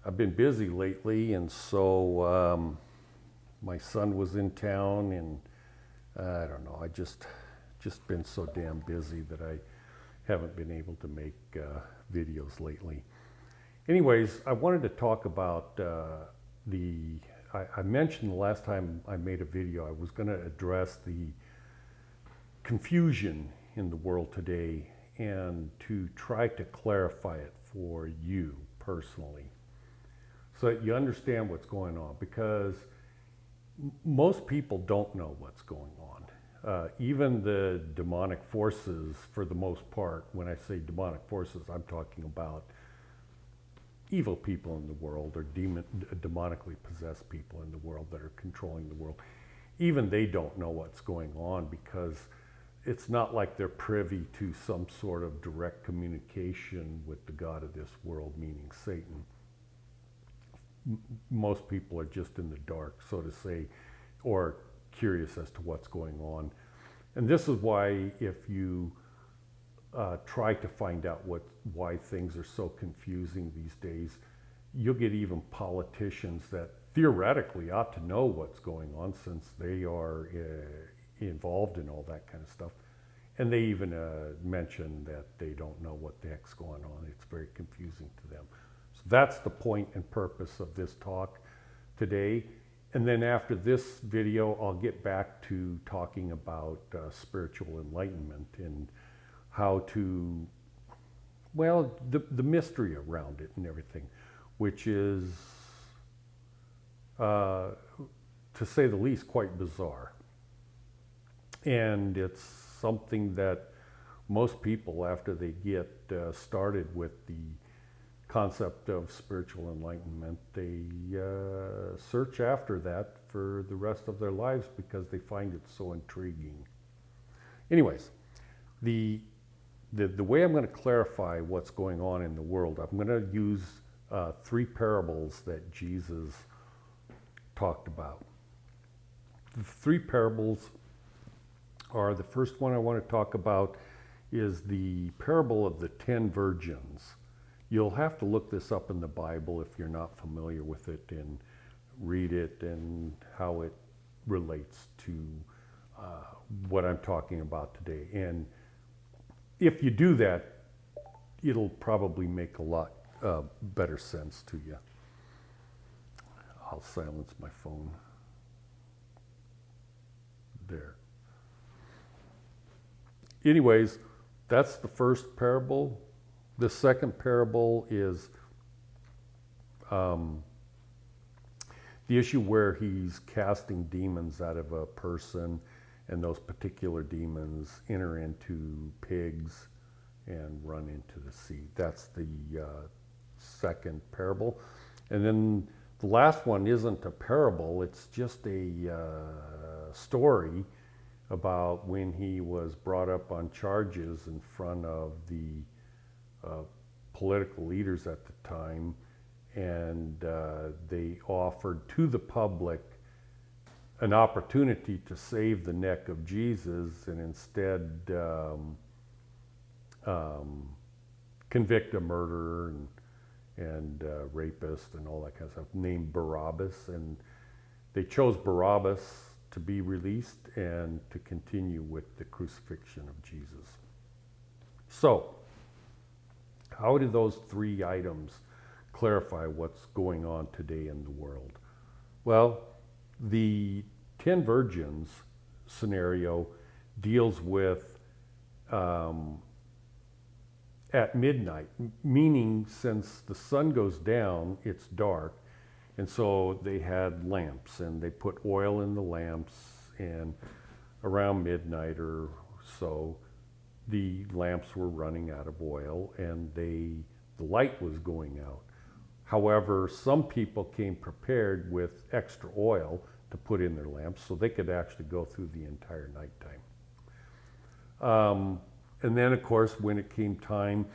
I've been busy lately, and so my son was in town, and I don't know. I just been so damn busy that I haven't been able to make videos lately. Anyways, I wanted to talk about I mentioned the last time I made a video, I was going to address the confusion in the world today and to try to clarify it for you personally so that you understand what's going on, because most people don't know what's going on. Even the demonic forces, for the most part, when I say demonic forces, I'm talking about evil people in the world, or demonically possessed people in the world that are controlling the world. Even they don't know what's going on, because it's not like they're privy to some sort of direct communication with the God of this world, meaning Satan. Most people are just in the dark, so to say, or curious as to what's going on. And this is why, if you try to find out why things are so confusing these days, you'll get even politicians that theoretically ought to know what's going on, since they are involved in all that kind of stuff. And they even mention that they don't know what the heck's going on. It's very confusing to them. So that's the point and purpose of this talk today. And then after this video, I'll get back to talking about spiritual enlightenment and how to, well, the mystery around it and everything, which is, to say the least, quite bizarre. And it's something that most people, after they get started with the concept of spiritual enlightenment, they search after that for the rest of their lives because they find it so intriguing. Anyways, the way I'm going to clarify what's going on in the world, I'm going to use three parables that Jesus talked about. The three parables are, the first one I want to talk about is the parable of the 10 virgins. You'll have to look this up in the Bible if you're not familiar with it, and read it and how it relates to what I'm talking about today. And if you do that, it'll probably make a lot better sense to you. I'll silence my phone. There. Anyways, that's the first parable. The second parable is the issue where he's casting demons out of a person, and those particular demons enter into pigs and run into the sea. That's the second parable. And then the last one isn't a parable, it's just a story about when he was brought up on charges in front of the political leaders at the time, and they offered to the public an opportunity to save the neck of Jesus, and instead convict a murderer and rapist and all that kind of stuff, named Barabbas. And they chose Barabbas to be released and to continue with the crucifixion of Jesus. So, how do those three items clarify what's going on today in the world? Well, the 10 virgins scenario deals with at midnight, meaning since the sun goes down, it's dark, and so they had lamps, and they put oil in the lamps, and around midnight or so, the lamps were running out of oil, and the light was going out. However, some people came prepared with extra oil to put in their lamps, so they could actually go through the entire nighttime. And then, of course, when it came time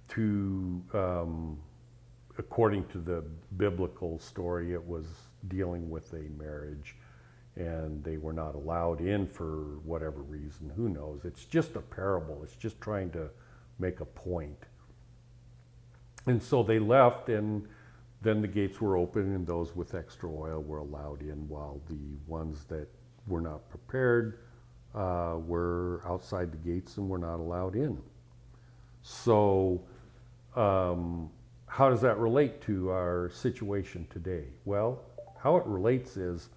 to, according to the biblical story, it was dealing with a marriage, and they were not allowed in for whatever reason. Who knows? It's just a parable. It's just trying to make a point. And so they left, and then the gates were open and those with extra oil were allowed in, while the ones that were not prepared were outside the gates and were not allowed in. So how does that relate to our situation today? Well, how it relates is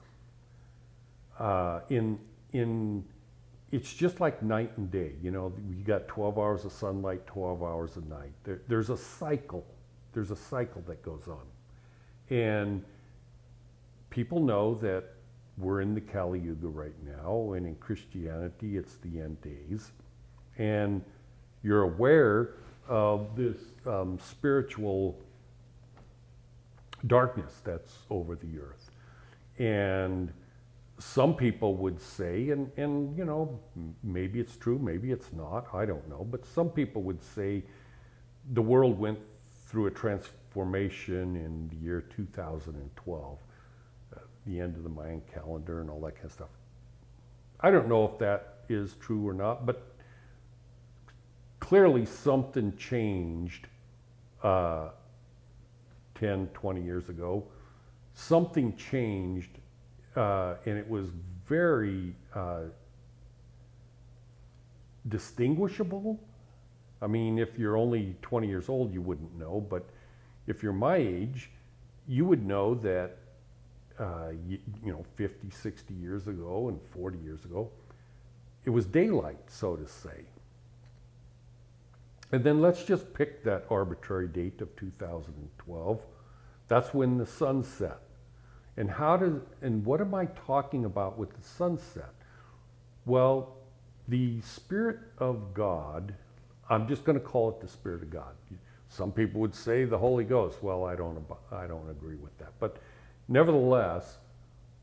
it's just like night and day. You know, you got 12 hours of sunlight, 12 hours of night. There's a cycle. There's a cycle that goes on. And people know that we're in the Kali Yuga right now, and in Christianity, it's the end days. And you're aware of this spiritual darkness that's over the earth. And some people would say, and you know, maybe it's true, maybe it's not, I don't know, but some people would say the world went through a transformation in the year 2012, the end of the Mayan calendar and all that kind of stuff. I don't know if that is true or not, but clearly something changed 10, 20 years ago. Something changed, and it was very distinguishable. I mean, if you're only 20 years old, you wouldn't know, but if you're my age, you would know that, you know, 50, 60 years ago and 40 years ago, it was daylight, so to say. And then let's just pick that arbitrary date of 2012. That's when the sun set. And what am I talking about with the sunset? Well, the Spirit of God, I'm just going to call it the Spirit of God. Some people would say the Holy Ghost. Well, I don't agree with that. But nevertheless,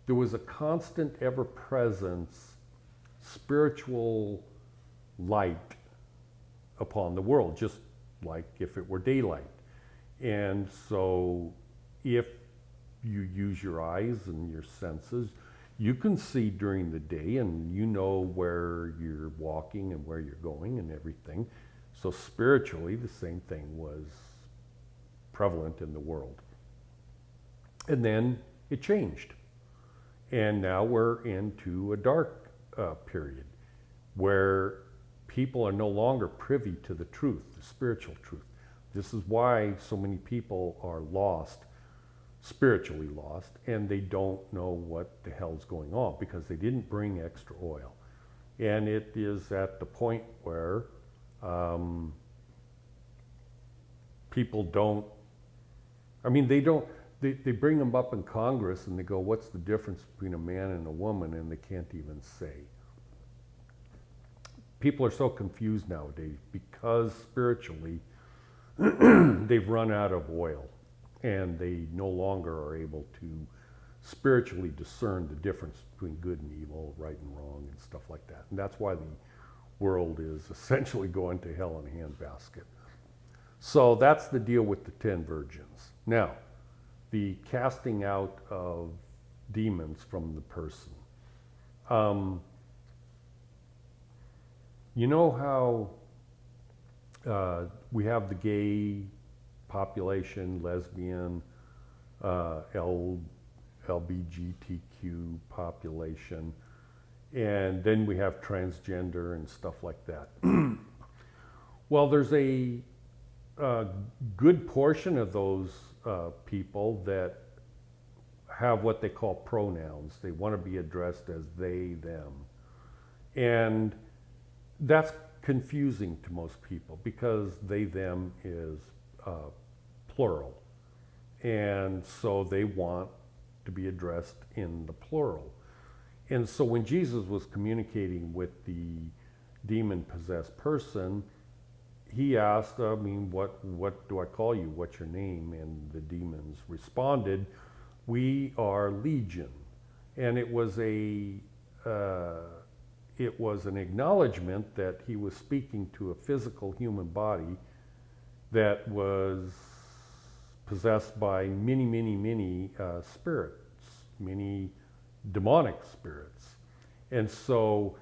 there was a constant, ever-present spiritual light upon the world, just like if it were daylight. And so if you use your eyes and your senses, you can see during the day, and you know where you're walking and where you're going and everything. So spiritually, the same thing was prevalent in the world. And then it changed. And now we're into a dark period where people are no longer privy to the truth, the spiritual truth. This is why so many people are lost, spiritually lost, and they don't know what the hell's going on because they didn't bring extra oil. And it is at the point where people don't, I mean, they bring them up in Congress and they go, what's the difference between a man and a woman? And they can't even say. People are so confused nowadays because spiritually they've run out of oil and they no longer are able to spiritually discern the difference between good and evil, right and wrong, and stuff like that. And that's why the world is essentially going to hell in a handbasket. So that's the deal with the 10 virgins. Now, the casting out of demons from the person. You know how we have the gay population, lesbian, LGBTQ population, and then we have transgender and stuff like that. Well, there's a good portion of those people that have what they call pronouns. They want to be addressed as they, them. And that's confusing to most people because they, them is plural. And so they want to be addressed in the plural. And so when Jesus was communicating with the demon-possessed person, he asked, I mean, what do I call you? What's your name? And the demons responded, we are Legion. And it was an acknowledgement that he was speaking to a physical human body that was possessed by many, many, many spirits, many demonic spirits. And so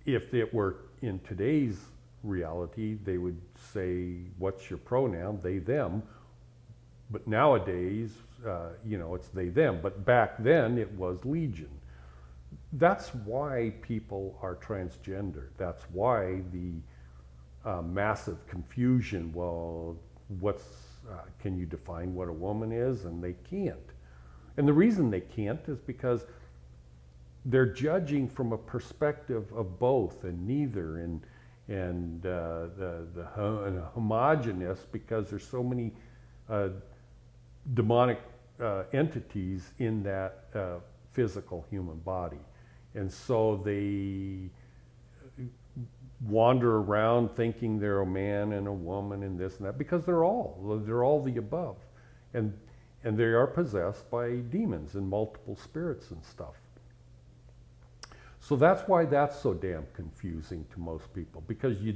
if it were in today's reality, they would say, what's your pronoun? They, them. But nowadays, it's they, them. But back then, it was legion. That's why people are transgender. That's why the massive confusion. Well, can you define what a woman is? And they can't. And the reason they can't is because they're judging from a perspective of both and neither, and homogenous, because there's so many demonic entities in that physical human body. And so they wander around thinking they're a man and a woman and this and that, because they're all the above. And they are possessed by demons and multiple spirits and stuff. So that's why that's so damn confusing to most people, because you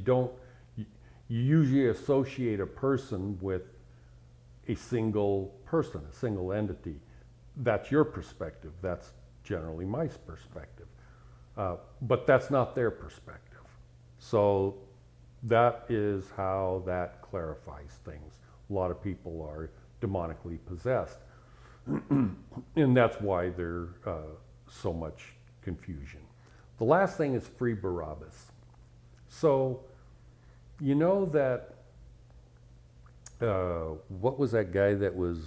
usually associate a person with a single person, a single entity. That's your perspective. That's generally my perspective. But that's not their perspective. So that is how that clarifies things. A lot of people are demonically possessed. And that's why there's so much confusion. The last thing is free Barabbas. So, you know that, what was that guy that was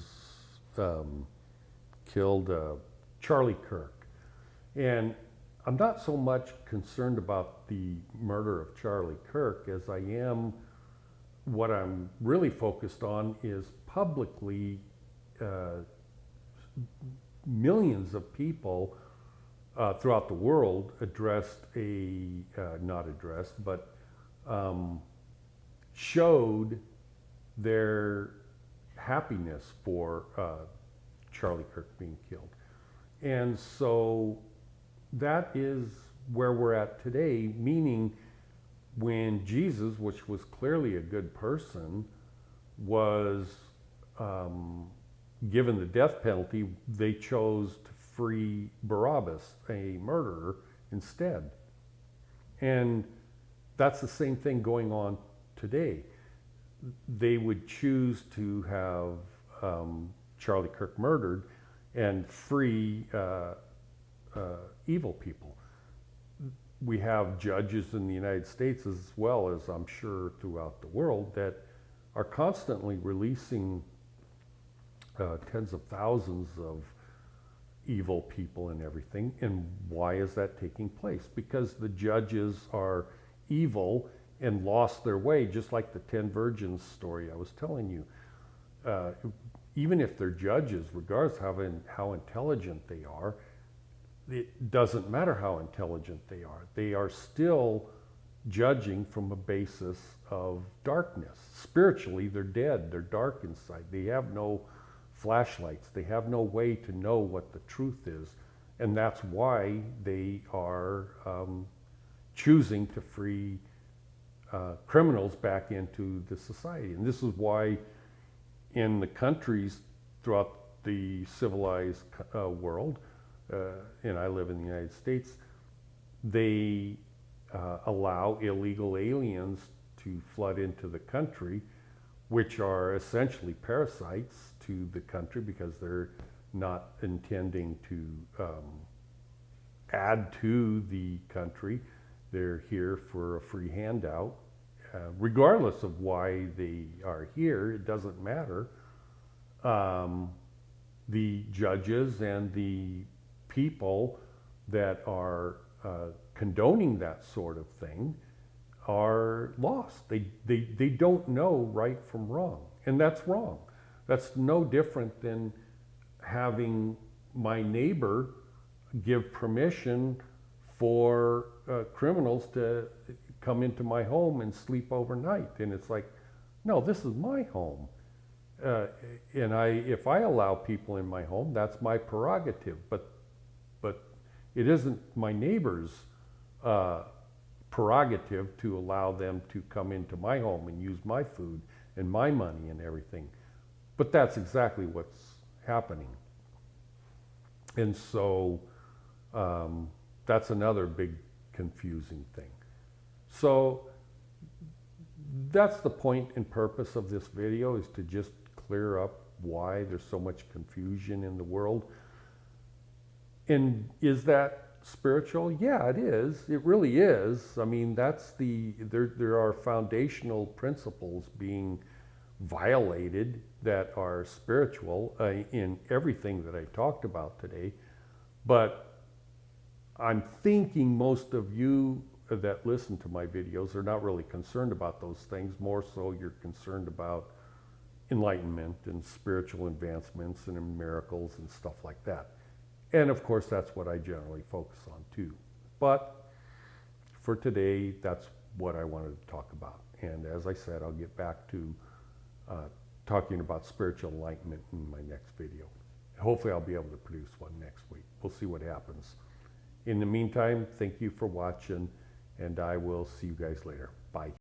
killed? Charlie Kirk. And I'm not so much concerned about the murder of Charlie Kirk as I am, what I'm really focused on is publicly millions of people throughout the world showed their happiness for Charlie Kirk being killed. And so that is where we're at today, meaning when Jesus, which was clearly a good person, was given the death penalty, they chose to free Barabbas, a murderer, instead. And that's the same thing going on today. They would choose to have Charlie Kirk murdered and free evil people. We have judges in the United States, as well as I'm sure throughout the world, that are constantly releasing tens of thousands of evil people and everything. And why is that taking place? Because the judges are evil and lost their way, just like the 10 virgins story I was telling you. Even if they're judges, regardless of how intelligent they are, it doesn't matter how intelligent they are. They are still judging from a basis of darkness. Spiritually, they're dead. They're dark inside. They have no flashlights. They have no way to know what the truth is. And that's why they are choosing to free criminals back into the society. And this is why in the countries throughout the civilized world, and I live in the United States, they allow illegal aliens to flood into the country, which are essentially parasites to the country because they're not intending to add to the country. They're here for a free handout. Regardless of why they are here, it doesn't matter. The judges and the people that are condoning that sort of thing are lost. They don't know right from wrong, and that's wrong. That's no different than having my neighbor give permission for criminals to come into my home and sleep overnight. And it's like, no, this is my home. And if I allow people in my home, that's my prerogative. But it isn't my neighbor's prerogative to allow them to come into my home and use my food and my money and everything. But that's exactly what's happening. And so that's another big confusing thing. So that's the point and purpose of this video, is to just clear up why there's so much confusion in the world. And is that spiritual? Yeah, it is. It really is. I mean, there are foundational principles being violated that are spiritual in everything that I talked about today. But I'm thinking most of you that listen to my videos are not really concerned about those things. More so, you're concerned about enlightenment and spiritual advancements and miracles and stuff like that. And of course, that's what I generally focus on too. But for today, that's what I wanted to talk about. And as I said, I'll get back to talking about spiritual enlightenment in my next video. Hopefully I'll be able to produce one next week. We'll see what happens. In the meantime, thank you for watching, and I will see you guys later. Bye.